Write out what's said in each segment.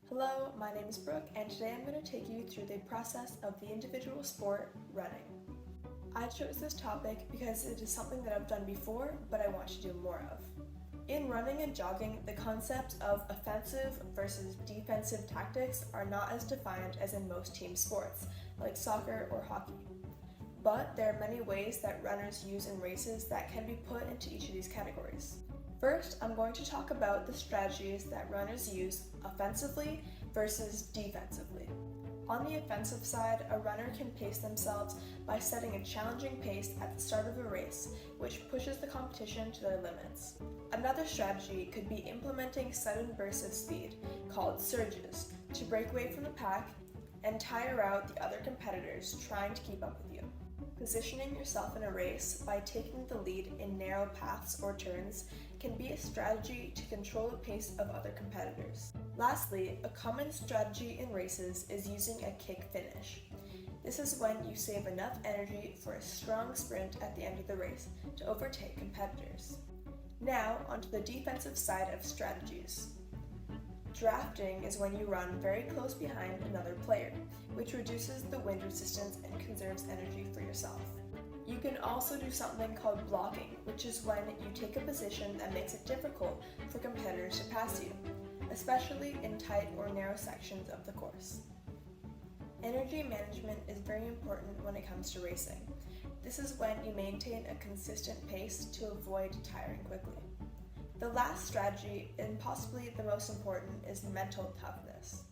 Hello, my name is Brooke, and today I'm going to take you through the process of the individual sport, running. I chose this topic because it is something that I've done before, but I want to do more of. In running and jogging, the concepts of offensive versus defensive tactics are not as defined as in most team sports, like soccer or hockey. But there are many ways that runners use in races that can be put into each of these categories. First, I'm going to talk about the strategies that runners use offensively versus defensively. On the offensive side, a runner can pace themselves by setting a challenging pace at the start of a race, which pushes the competition to their limits. Another strategy could be implementing sudden bursts of speed, called surges, to break away from the pack and tire out the other competitors trying to keep up with you. Positioning yourself in a race by taking the lead in narrow paths or turns can be a strategy to control the pace of other competitors. Lastly, a common strategy in races is using a kick finish. This is when you save enough energy for a strong sprint at the end of the race to overtake competitors. Now, onto the defensive side of strategies. Drafting is when you run very close behind another player, which reduces the wind resistance and conserves energy for yourself. You can also do something called blocking, which is when you take a position that makes it difficult for competitors to pass you, especially in tight or narrow sections of the course. Energy management is very important when it comes to racing. This is when you maintain a consistent pace to avoid tiring quickly. The last strategy, and possibly the most important, is mental toughness.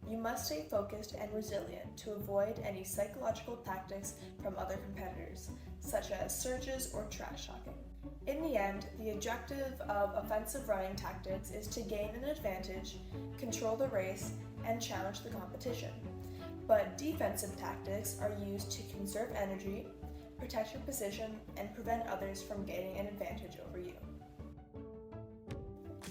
You must stay focused and resilient to avoid any psychological tactics from other competitors, such as surges or trash talking. In the end, the objective of offensive running tactics is to gain an advantage, control the race, and challenge the competition. But defensive tactics are used to conserve energy, protect your position, and prevent others from gaining an advantage over you.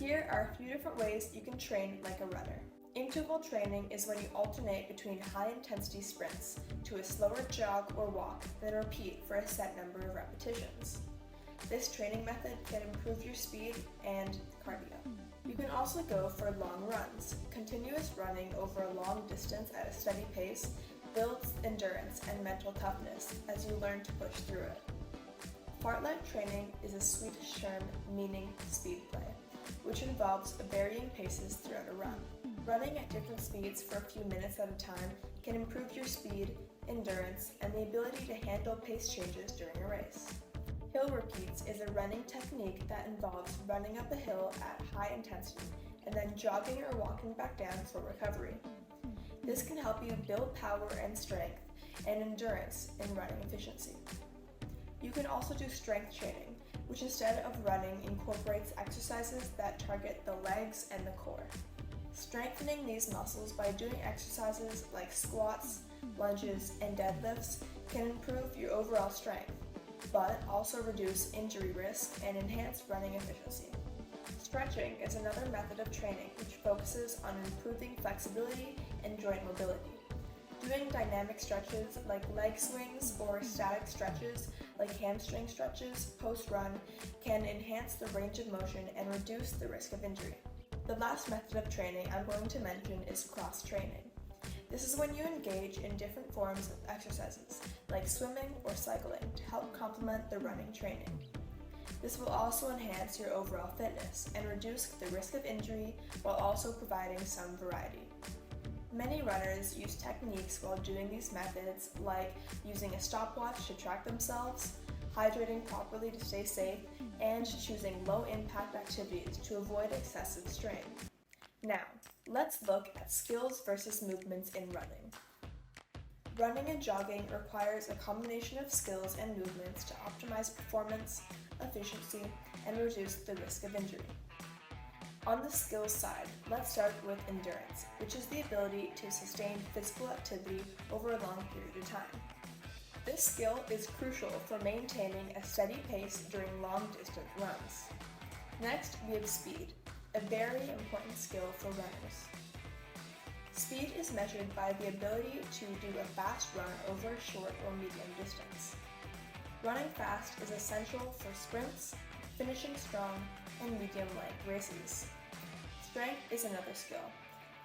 Here are a few different ways you can train like a runner. Interval training is when you alternate between high-intensity sprints to a slower jog or walk, then repeat for a set number of repetitions. This training method can improve your speed and cardio. You can also go for long runs. Continuous running over a long distance at a steady pace builds endurance and mental toughness as you learn to push through it. Fartlek training is a Swedish term meaning speed play, which involves varying paces throughout a run. Running at different speeds for a few minutes at a time can improve your speed, endurance, and the ability to handle pace changes during a race. Hill repeats is a running technique that involves running up a hill at high intensity and then jogging or walking back down for recovery. This can help you build power and strength and endurance in running efficiency. You can also do strength training, which instead of running incorporates exercises that target the legs and the core. Strengthening these muscles by doing exercises like squats, lunges, and deadlifts can improve your overall strength, but also reduce injury risk and enhance running efficiency. Stretching is another method of training which focuses on improving flexibility and joint mobility. Doing dynamic stretches like leg swings or static stretches like hamstring stretches post-run can enhance the range of motion and reduce the risk of injury. The last method of training I'm going to mention is cross-training. This is when you engage in different forms of exercises like swimming or cycling to help complement the running training. This will also enhance your overall fitness and reduce the risk of injury while also providing some variety. Many runners use techniques while doing these methods, like using a stopwatch to track themselves, hydrating properly to stay safe, and choosing low-impact activities to avoid excessive strain. Now, let's look at skills versus movements in running. Running and jogging requires a combination of skills and movements to optimize performance, efficiency, and reduce the risk of injury. On the skills side, let's start with endurance, which is the ability to sustain physical activity over a long period of time. This skill is crucial for maintaining a steady pace during long-distance runs. Next, we have speed, a very important skill for runners. Speed is measured by the ability to do a fast run over a short or medium distance. Running fast is essential for sprints, finishing strong, and medium-length races. Strength is another skill.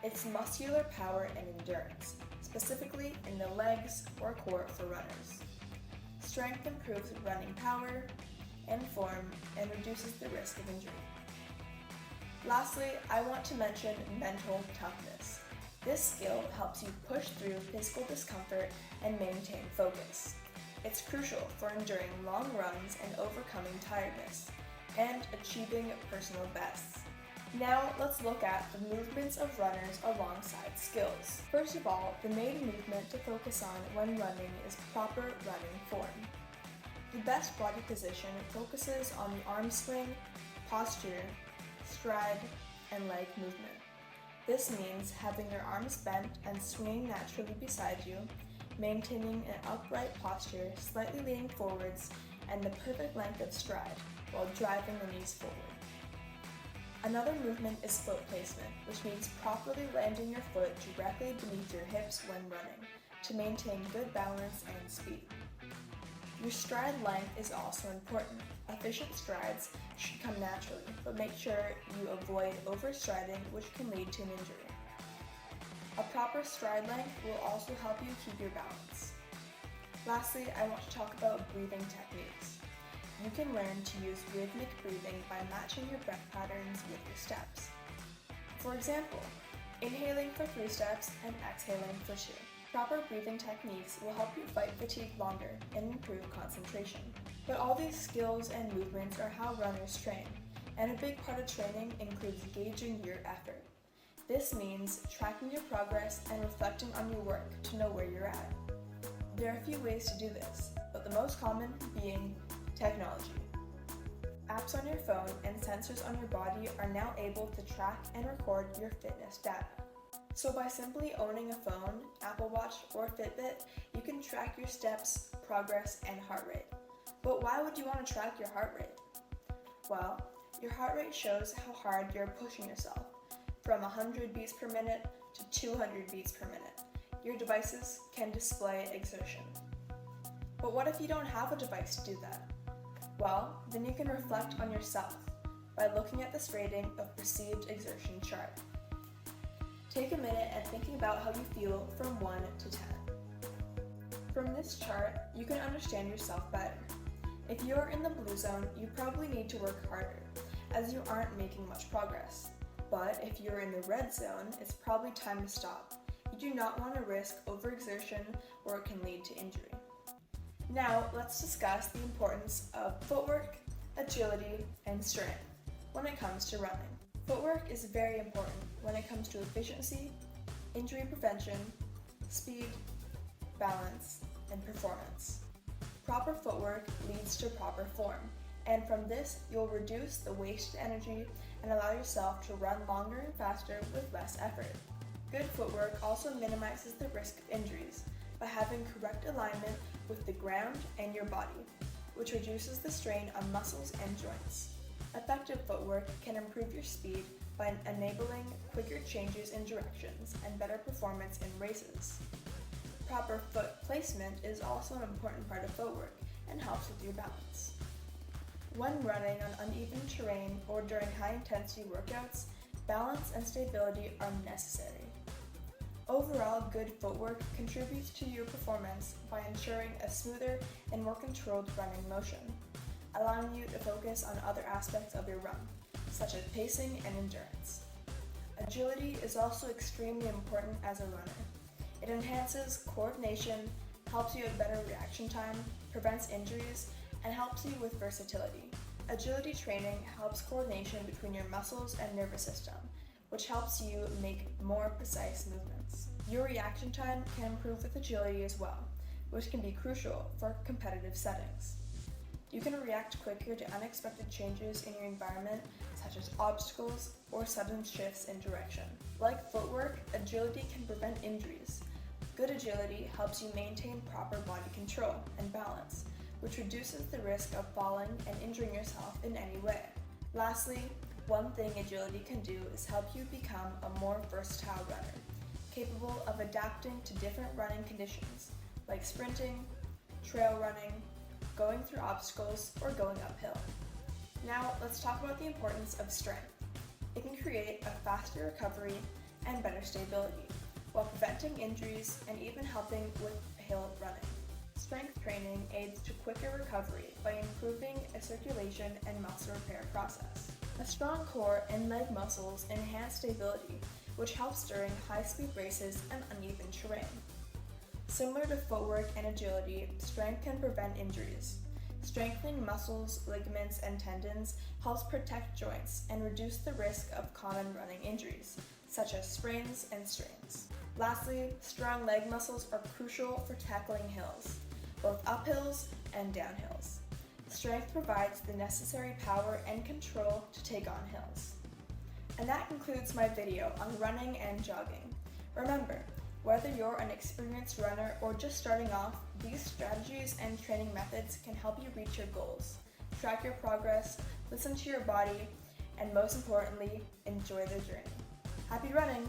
It's muscular power and endurance, specifically in the legs or core for runners. Strength improves running power and form and reduces the risk of injury. Lastly, I want to mention mental toughness. This skill helps you push through physical discomfort and maintain focus. It's crucial for enduring long runs and overcoming tiredness, and achieving personal bests. Now let's look at the movements of runners alongside skills. First of all, the main movement to focus on when running is proper running form. The best body position focuses on the arm swing, posture, stride, and leg movement. This means having your arms bent and swinging naturally beside you, maintaining an upright posture, slightly leaning forwards, and the perfect length of stride while driving the knees forward. Another movement is foot placement, which means properly landing your foot directly beneath your hips when running to maintain good balance and speed. Your stride length is also important. Efficient strides should come naturally, but make sure you avoid overstriding, which can lead to an injury. A proper stride length will also help you keep your balance. Lastly, I want to talk about breathing techniques. You can learn to use rhythmic breathing by matching your breath patterns with your steps. For example, inhaling for 3 steps and exhaling for 2. Proper breathing techniques will help you fight fatigue longer and improve concentration. But all these skills and movements are how runners train, and a big part of training includes gauging your effort. This means tracking your progress and reflecting on your work to know where you're at. There are a few ways to do this, but the most common being technology. Apps on your phone and sensors on your body are now able to track and record your fitness data. So by simply owning a phone, Apple Watch, or Fitbit, you can track your steps, progress, and heart rate. But why would you want to track your heart rate? Well, your heart rate shows how hard you're pushing yourself, from 100 beats per minute to 200 beats per minute. Your devices can display exertion. But what if you don't have a device to do that? Well, then you can reflect on yourself by looking at this rating of perceived exertion chart. Take a minute and think about how you feel from 1 to 10. From this chart, you can understand yourself better. If you're in the blue zone, you probably need to work harder, as you aren't making much progress. But if you're in the red zone, it's probably time to stop. You do not want to risk overexertion or it can lead to injury. Now, let's discuss the importance of footwork, agility, and strength when it comes to running. Footwork is very important when it comes to efficiency, injury prevention, speed, balance, and performance. Proper footwork leads to proper form, and from this, you'll reduce the wasted energy and allow yourself to run longer and faster with less effort. Good footwork also minimizes the risk of injuries by having correct alignment with the ground and your body, which reduces the strain on muscles and joints. Effective footwork can improve your speed by enabling quicker changes in directions and better performance in races. Proper foot placement is also an important part of footwork and helps with your balance. When running on uneven terrain or during high-intensity workouts, balance and stability are necessary. Overall, good footwork contributes to your performance by ensuring a smoother and more controlled running motion, allowing you to focus on other aspects of your run, such as pacing and endurance. Agility is also extremely important as a runner. It enhances coordination, helps you have better reaction time, prevents injuries, and helps you with versatility. Agility training helps coordination between your muscles and nervous system, which helps you make more precise movements. Your reaction time can improve with agility as well, which can be crucial for competitive settings. You can react quicker to unexpected changes in your environment, such as obstacles or sudden shifts in direction. Like footwork, agility can prevent injuries. Good agility helps you maintain proper body control and balance, which reduces the risk of falling and injuring yourself in any way. Lastly, one thing agility can do is help you become a more versatile runner, capable of adapting to different running conditions, like sprinting, trail running, going through obstacles, or going uphill. Now, let's talk about the importance of strength. It can create a faster recovery and better stability, while preventing injuries and even helping with hill running. Strength training aids to quicker recovery by improving a circulation and muscle repair process. A strong core and leg muscles enhance stability, which helps during high-speed races and uneven terrain. Similar to footwork and agility, strength can prevent injuries. Strengthening muscles, ligaments, and tendons helps protect joints and reduce the risk of common running injuries, such as sprains and strains. Lastly, strong leg muscles are crucial for tackling hills, both uphills and downhills. Strength provides the necessary power and control to take on hills. And that concludes my video on running and jogging. Remember, whether you're an experienced runner or just starting off, these strategies and training methods can help you reach your goals. Track your progress, listen to your body, and most importantly, enjoy the journey. Happy running!